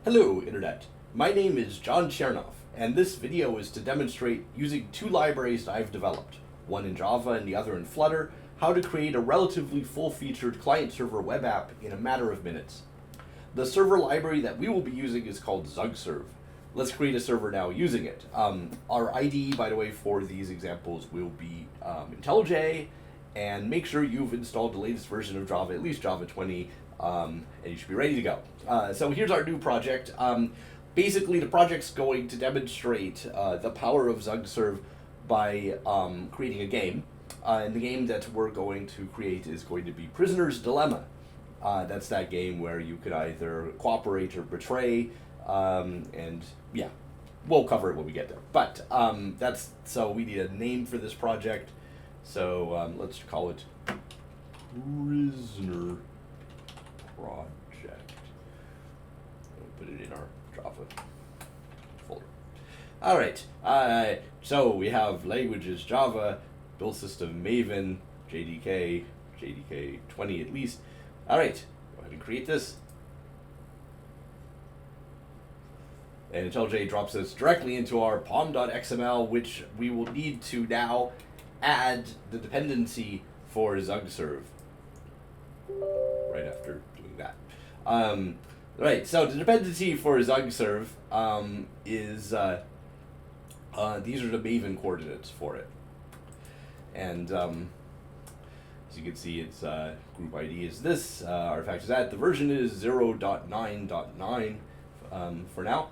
Hello, Internet. My name is John Chernoff, and this video is to demonstrate using two libraries that I've developed, one in Java and the other in Flutter, how to create a relatively full-featured client-server web app in a matter of minutes. The server library that we will be using is called ZugServ. Let's create a server now using it. Our IDE, by the way, for these examples will be IntelliJ, and make sure you've installed the latest version of Java, at least Java 20, and you should be ready to go. So here's our new project. Basically, the project's going to demonstrate the power of ZugServ by creating a game. And the game that we're going to create is going to be Prisoner's Dilemma. That's that game where you could either cooperate or betray, and yeah, we'll cover it when we get there. But so we need a name for this project. So let's call it Prisoner Project. We'll put it in our Java folder. All right. So we have languages Java, build system Maven, JDK 20 at least. All right. Go ahead and create this. And IntelliJ drops this directly into our pom.xml, which we will need to now add the dependency for ZugServ right after doing that. Right, so the dependency for ZugServ is, these are the Maven coordinates for it. And as you can see, its group ID is this, artifact is that, the version is 0.9.9 for now.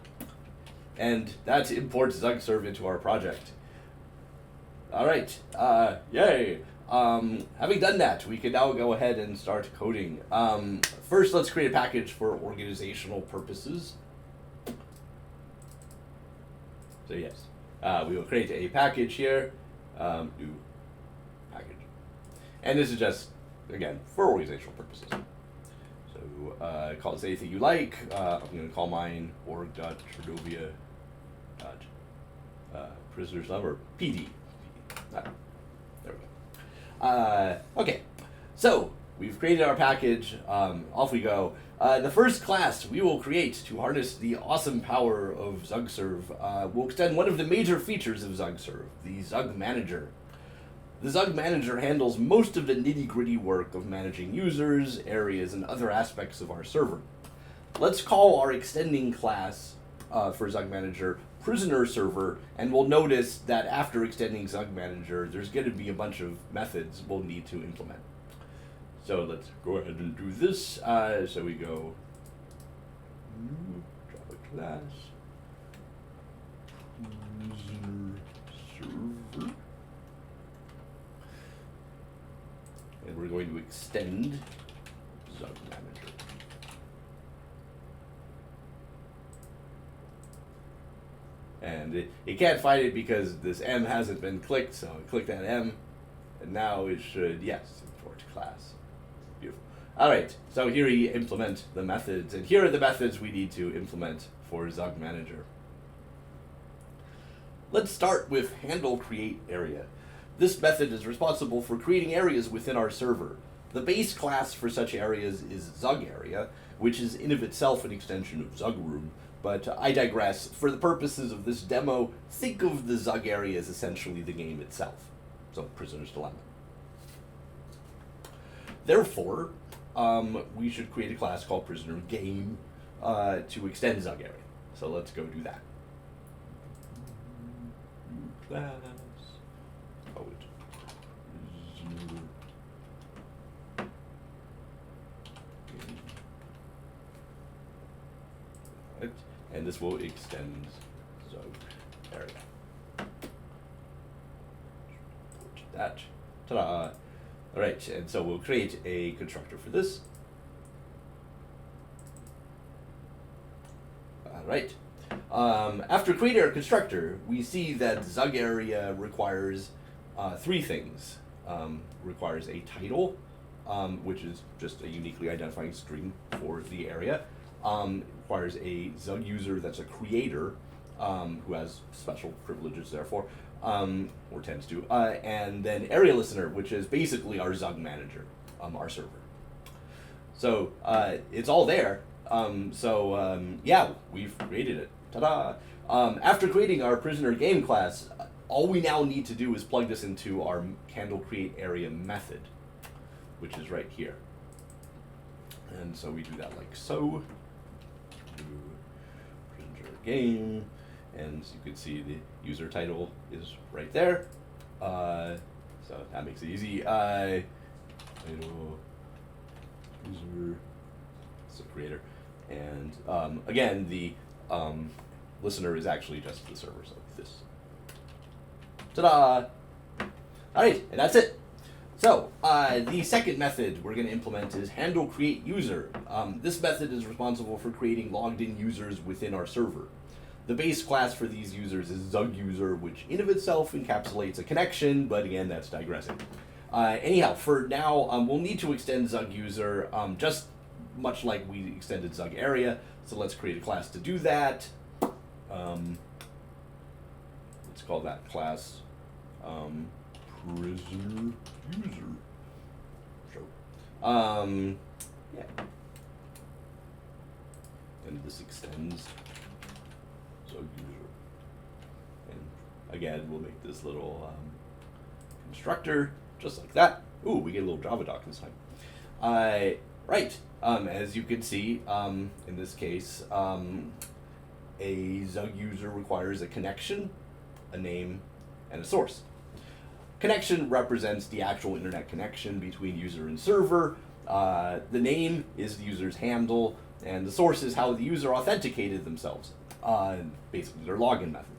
And that imports ZugServ into our project. All right, yay. Having done that, we can now go ahead and start coding. First, let's create a package for organizational purposes. So yes, we will create a package here, new package. And this is just, again, for organizational purposes. So call this anything you like. I'm going to call mine org.turdovia.prisoners number PD. There we go. Okay, so we've created our package. Off we go. The first class we will create to harness the awesome power of ZugServ will extend one of the major features of ZugServ, the Zug Manager. The Zug Manager handles most of the nitty-gritty work of managing users, areas, and other aspects of our server. Let's call our extending class for Zug Manager Prisoner Server, and we'll notice that after extending Zug Manager, there's going to be a bunch of methods we'll need to implement. So let's go ahead and do this. So we go Java class Prisoner Server, and we're going to extend Zug Manager. And it can't find it because this M hasn't been clicked, so I click that M, and now it should, yes, import class. Beautiful. All right, so here we implement the methods, and here are the methods we need to implement for Zug Manager. Let's start with handle create area. This method is responsible for creating areas within our server. The base class for such areas is Zug Area, which is in of itself an extension of Zug Room. But I digress. For the purposes of this demo, think of the Zug area as essentially the game itself. So, Prisoner's Dilemma. Therefore, we should create a class called Prisoner Game to extend Zug area. So let's go do that. New class. Code Prisoner Game. And this will extend Zug area. That. Ta-da! All right, and so we'll create a constructor for this. All right. After creating our constructor, we see that Zug area requires three things. Requires a title, which is just a uniquely identifying string for the area. Requires a Zug user that's a creator, who has special privileges, therefore, or tends to, and then area listener, which is basically our Zug manager, our server. So it's all there. Yeah, we've created it. Ta-da! After creating our prisoner game class, all we now need to do is plug this into our handle create area method, which is right here. And so we do that like so. Do prisoner game, and as you can see, the user title is right there. So that makes it easy. Title user, so creator, and again, the listener is actually just the server. So this. Ta-da! All right, and that's it. So the second method we're going to implement is handle create user. This method is responsible for creating logged in users within our server. The base class for these users is ZugUser, which in of itself encapsulates a connection, but again, that's digressing. Anyhow, for now, we'll need to extend ZugUser just much like we extended ZugArea. So let's create a class to do that. Let's call that class prisoner user. Sure. Yeah. And this extends ZugUser. And again, we'll make this little constructor just like that. Ooh, we get a little Java doc this time. Right. As you can see, in this case, a ZugUser requires a connection, a name, and a source. Connection represents the actual internet connection between user and server. The name is the user's handle, and the source is how the user authenticated themselves, basically their login method.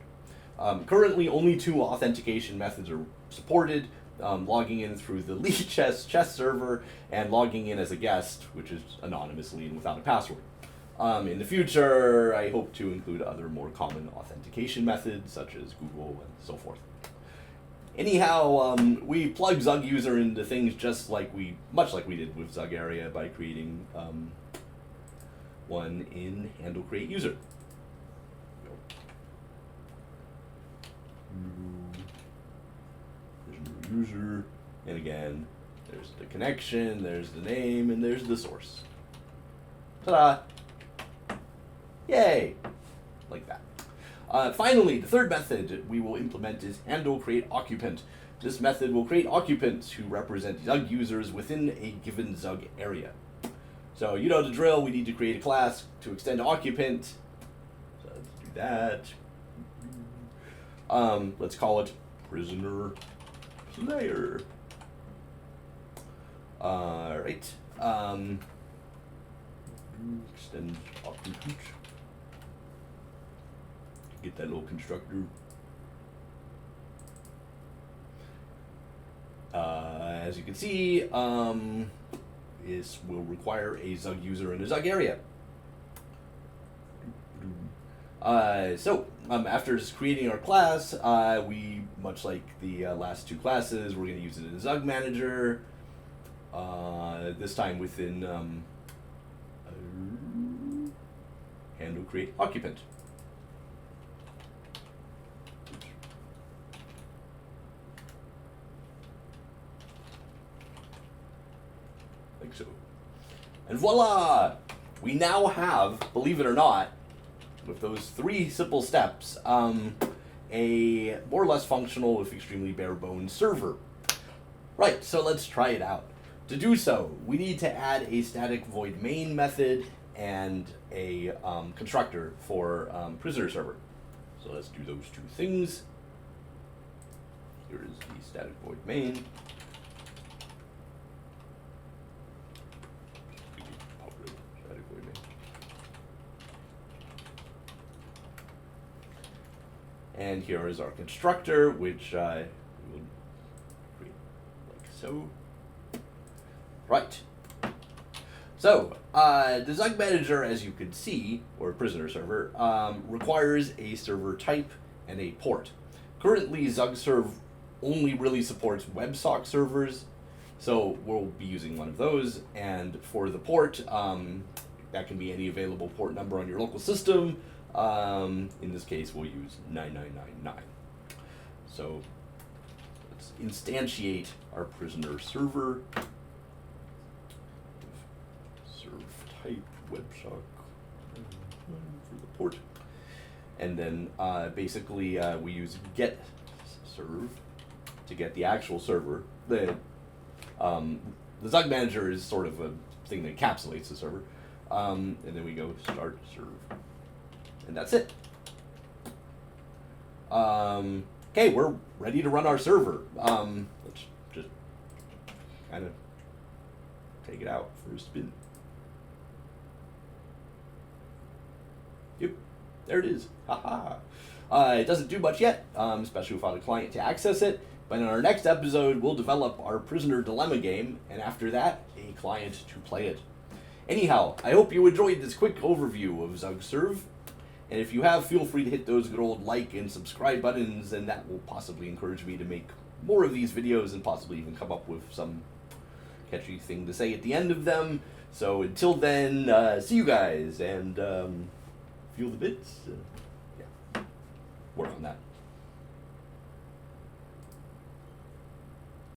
Currently, only 2 authentication methods are supported, logging in through the lead chess server and logging in as a guest, which is anonymously and without a password. In the future, I hope to include other more common authentication methods, such as Google and so forth. Anyhow, we plug ZugUser into things much like we did with ZugArea by creating one in handle create user. User, and again, there's the connection, there's the name, and there's the source. Ta-da! Yay! Like that. Finally, the third method we will implement is handle create occupant. This method will create occupants who represent Zug users within a given Zug area. So you know the drill, we need to create a class to extend occupant. So let's do that. Let's call it prisoner player. Right. Extend occupant. Get that little constructor. As you can see, this will require a Zug user in a Zug area. After just creating our class, we, much like the last 2 classes, we're going to use it in the Zug manager. This time within handle create occupant. Like so. And voila! We now have, believe it or not, with those 3 simple steps, a more or less functional, if extremely bare bones server. Right, so let's try it out. To do so, we need to add a static void main method and a constructor for prisoner server. So let's do those 2 things. Here is the static void main. And here is our constructor, which we will create like so. Right. So, the Zug manager, as you can see, or prisoner server, requires a server type and a port. Currently, ZugServ only really supports WebSocket servers, so we'll be using one of those. And for the port, that can be any available port number on your local system. In this case, we'll use 9999. So let's instantiate our prisoner server. Serve type WebSocket port. And then basically we use ZugServ to get the actual server. The Zug manager is sort of a thing that encapsulates the server. And then we go start serve. And that's it. Okay, we're ready to run our server. Let's just kind of take it out for a spin. Yep, there it is. Haha. It doesn't do much yet, especially without a client to access it. But in our next episode, we'll develop our Prisoner Dilemma game, and after that, a client to play it. Anyhow, I hope you enjoyed this quick overview of ZugServ. And if you have, feel free to hit those good old like and subscribe buttons, and that will possibly encourage me to make more of these videos and possibly even come up with some catchy thing to say at the end of them. So until then, see you guys, and feel the bits. Yeah, work on that.